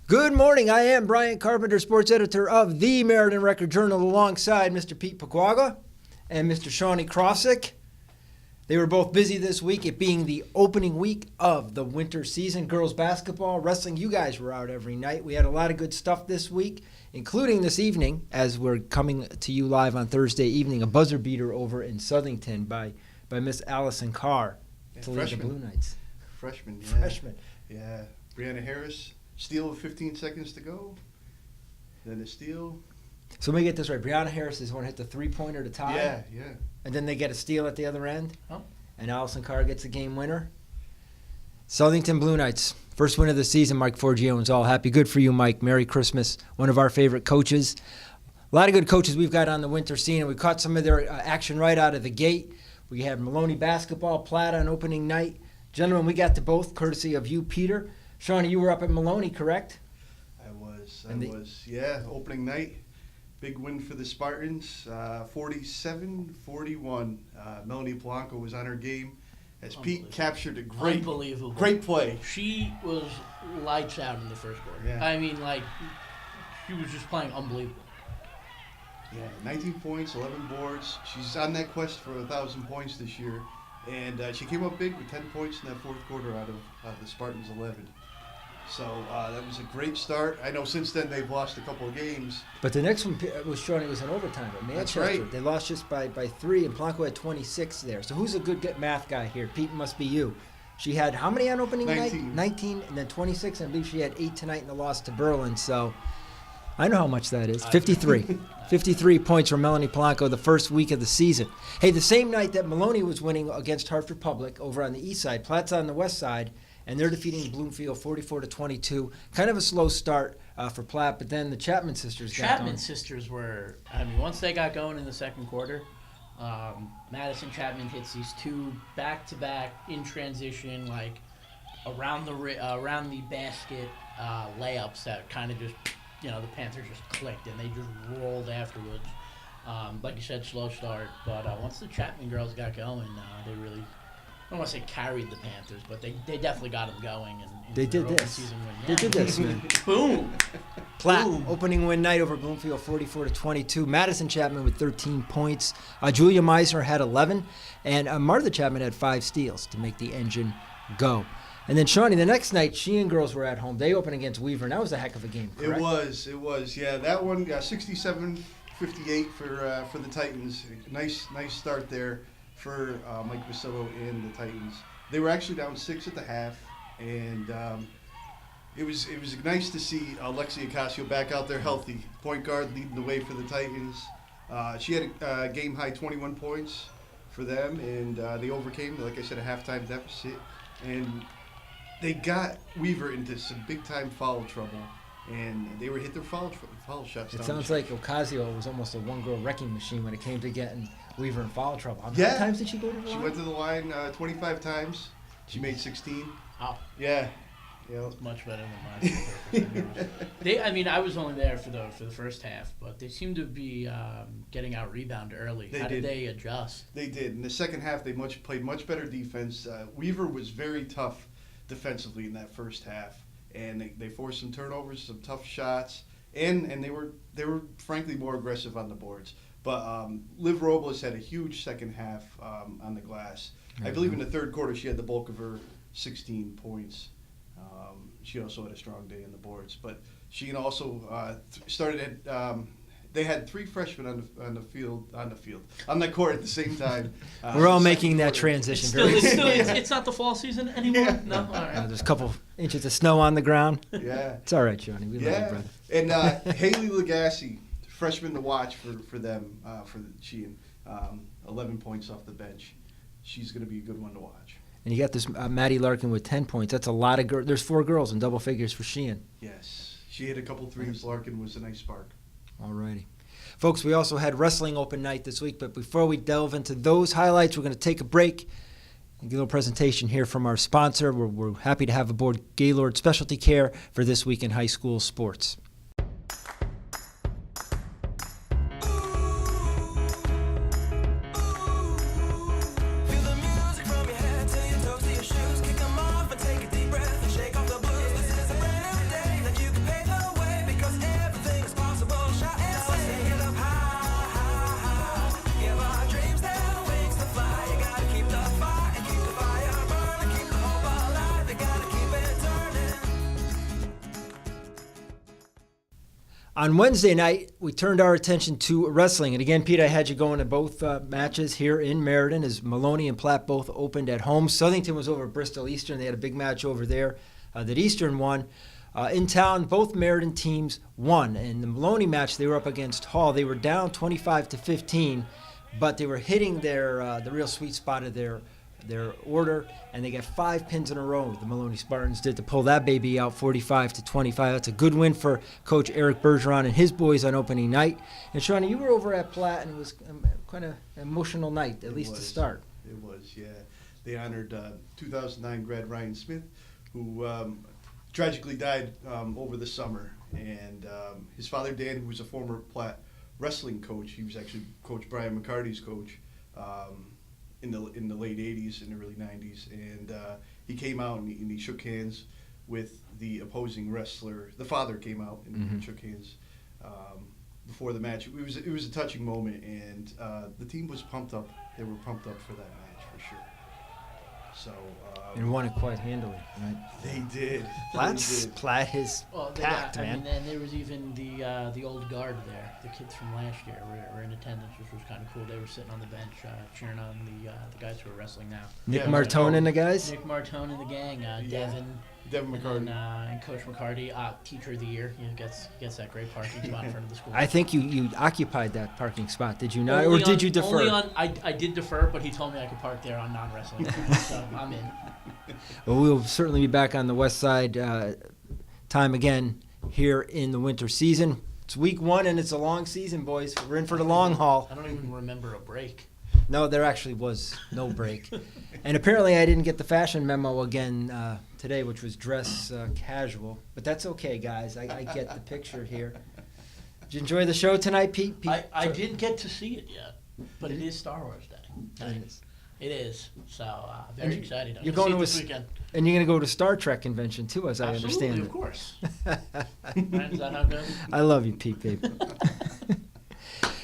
Good morning. I am Brian Carpenter, sports editor of the Meriden Record-Journal, alongside Mr. Pete Paquagua and Mr. Shawnee Krosick. They were both busy this week, it being the opening week of the winter season. Girls basketball, wrestling, you guys were out every night. We had a lot of good stuff this week, including this evening, as we're coming to you live on Thursday evening, a buzzer beater over in Southington by Miss Allison Carr to lead the Blue Knights. Freshman. Yeah. Brianna Harris. Steal with 15 seconds to go. Then a steal. So let me get this right. Brianna Harris is one hit the three-pointer to tie. Yeah. And then they get a steal at the other end. Oh. And Allison Carr gets a game winner. Southington Blue Knights, first win of the season. Mike Forgione's all happy. Good for you, Mike. Merry Christmas. One of our favorite coaches. A lot of good coaches we've got on the winter scene, and we caught some of their action right out of the gate. We had Maloney basketball, Platt on opening night. Gentlemen, we got to both, courtesy of you, Peter. Shawnee, you were up at Maloney, correct? I was. Opening night. Big win for the Spartans, 47-41. Melanie Polanco was on her game as Pete captured a great play. She was lights out in the first quarter. Yeah. I mean, she was just playing unbelievable. Yeah, 19 points, 11 boards. She's on that quest for 1,000 points this year. And she came up big with 10 points in that fourth quarter out of the Spartans' 11. So that was a great start. I know since then they've lost a couple of games. But the next one was Shawnee was in overtime at Manchester. That's right. They lost just by 3, and Polanco had 26 there. So who's a good math guy here? Pete, must be you. She had how many on opening 19. night? 19, and then 26, and I believe she had 8 tonight in the loss to Berlin. So I know how much that is. 53. 53 points for Melanie Polanco the first week of the season. Hey, the same night that Maloney was winning against Hartford Public over on the east side, Platt's on the west side, and they're defeating Bloomfield 44-22. Kind of a slow start for Platt, but then the Chapman sisters got going. Sisters were, once they got going in the second quarter, Madison Chapman hits these 2 back-to-back in transition, around the basket layups that kind of just, the Panthers just clicked and they just rolled afterwards. Like you said, slow start, but once the Chapman girls got going, they really, I don't want to say carried the Panthers, but they definitely got them going. And they did this. Season win. They did this, man. Boom. Platt, Boom. Opening win night over Bloomfield 44-22. Madison Chapman with 13 points. Julia Meisner had 11. And Martha Chapman had 5 steals to make the engine go. And then, Shawnee, the next night, Sheehan girls were at home. They opened against Weaver, and that was a heck of a game, correct? It was. Yeah, that one, 67-58 for the Titans. Nice start there for Mike Vasillo and the Titans. They were actually down 6 at the half, and it was nice to see Alexia Ocasio back out there healthy. Point guard leading the way for the Titans. She had a game-high 21 points for them, and they overcame, like I said, a halftime deficit. And they got Weaver into some big-time foul trouble, and they were hit their foul shots. It sounds like Ocasio was almost a one-girl wrecking machine when it came to getting Weaver in foul trouble. How many times did she go to the line? She went to the line 25 times. She made 16. Oh. Yeah. That's much better than mine. I was only there for the first half, but they seemed to be getting out rebound early. How did they adjust? They did. In the second half, they played much better defense. Weaver was very tough defensively in that first half, and they forced some turnovers, some tough shots, and they were frankly more aggressive on the boards. But Liv Robles had a huge second half on the glass. I believe in the third quarter she had the bulk of her 16 points. She also had a strong day on the boards, but she also started at. They had 3 freshmen on the court at the same time. We're all making that transition. It's not the fall season anymore. Yeah. No, all right. There's a couple inches of snow on the ground. Yeah, it's all right, Johnny. We love you, brother. And Haley Legassi, freshman to watch for them for Sheehan, 11 points off the bench. She's going to be a good one to watch. And you got this Maddie Larkin with 10 points. That's a lot of girls. There's 4 girls in double figures for Sheehan. Yes, she hit a couple threes. Larkin was a nice spark. All righty. Folks, we also had wrestling open night this week, but before we delve into those highlights, we're going to take a break and get a little presentation here from our sponsor. We're happy to have aboard Gaylord Specialty Care for This Week in High School Sports. Take a deep breath and shake off the blues. This is a brand new day that you can pay On Wednesday night, we turned our attention to wrestling. And again, Pete, I had you going to both matches here in Meriden as Maloney and Platt both opened at home. Southington was over at Bristol Eastern. They had a big match over there that Eastern won. In town, both Meriden teams won. In the Maloney match, they were up against Hall. They were down 25-15, but they were hitting their the real sweet spot of their order, and they got 5 pins in a row. The Maloney Spartans did to pull that baby out 45-25. That's a good win for Coach Eric Bergeron and his boys on opening night. And Shawnee, you were over at Platt, and it was kind of an emotional night, at least to start. It was, yeah. They honored 2009 grad Ryan Smith, who tragically died over the summer. And his father, Dan, who was a former Platt wrestling coach, he was actually Coach Brian McCarty's coach, in the late 80s and early 90s, and he came out and he shook hands with the opposing wrestler. The father came out and shook hands before the match. It was a touching moment, and the team was pumped up. They were pumped up for that match for sure. So And won it quite handily, right? they did. Platt is packed, man. And there was even the old guard there. The kids from last year were in attendance, which was kind of cool. They were sitting on the bench cheering on the guys who are wrestling now. Nick Martone and the guys? Nick Martone and the gang. Devin McCarty. And Coach McCarty, Teacher of the Year. He gets that great parking spot in front of the school. I think you occupied that parking spot, did you not? Or did you defer? I did defer, but he told me I could park there on non-wrestling. So I'm in. Well, we'll certainly be back on the west side time again here in the winter season. It's week 1, and it's a long season, boys. We're in for the long haul. I don't even remember a break. No, there actually was no break. And apparently I didn't get the fashion memo again today, which was dress casual. But that's okay, guys. I get the picture here. Did you enjoy the show tonight, Pete? I didn't get to see it yet, but it is Star Wars Day. It is. So very excited. You're going to this weekend. And you're going to go to Star Trek convention too, as I understand it. Absolutely, of course. Right, is that how it goes? I love you, Pete, baby.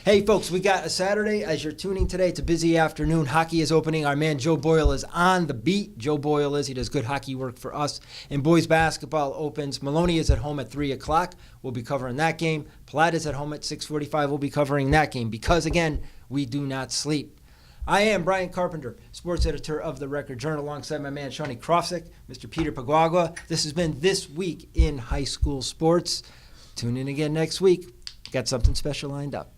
Hey, folks, we got a Saturday. As you're tuning today, it's a busy afternoon. Hockey is opening. Our man Joe Boyle is on the beat. Joe Boyle is. He does good hockey work for us. And boys basketball opens. Maloney is at home at 3 o'clock. We'll be covering that game. Platt is at home at 6:45. We'll be covering that game because, again, we do not sleep. I am Brian Carpenter, sports editor of the Record Journal, alongside my man Shawnee Krofsik, Mr. Peter Paguagua. This has been This Week in High School Sports. Tune in again next week. Got something special lined up.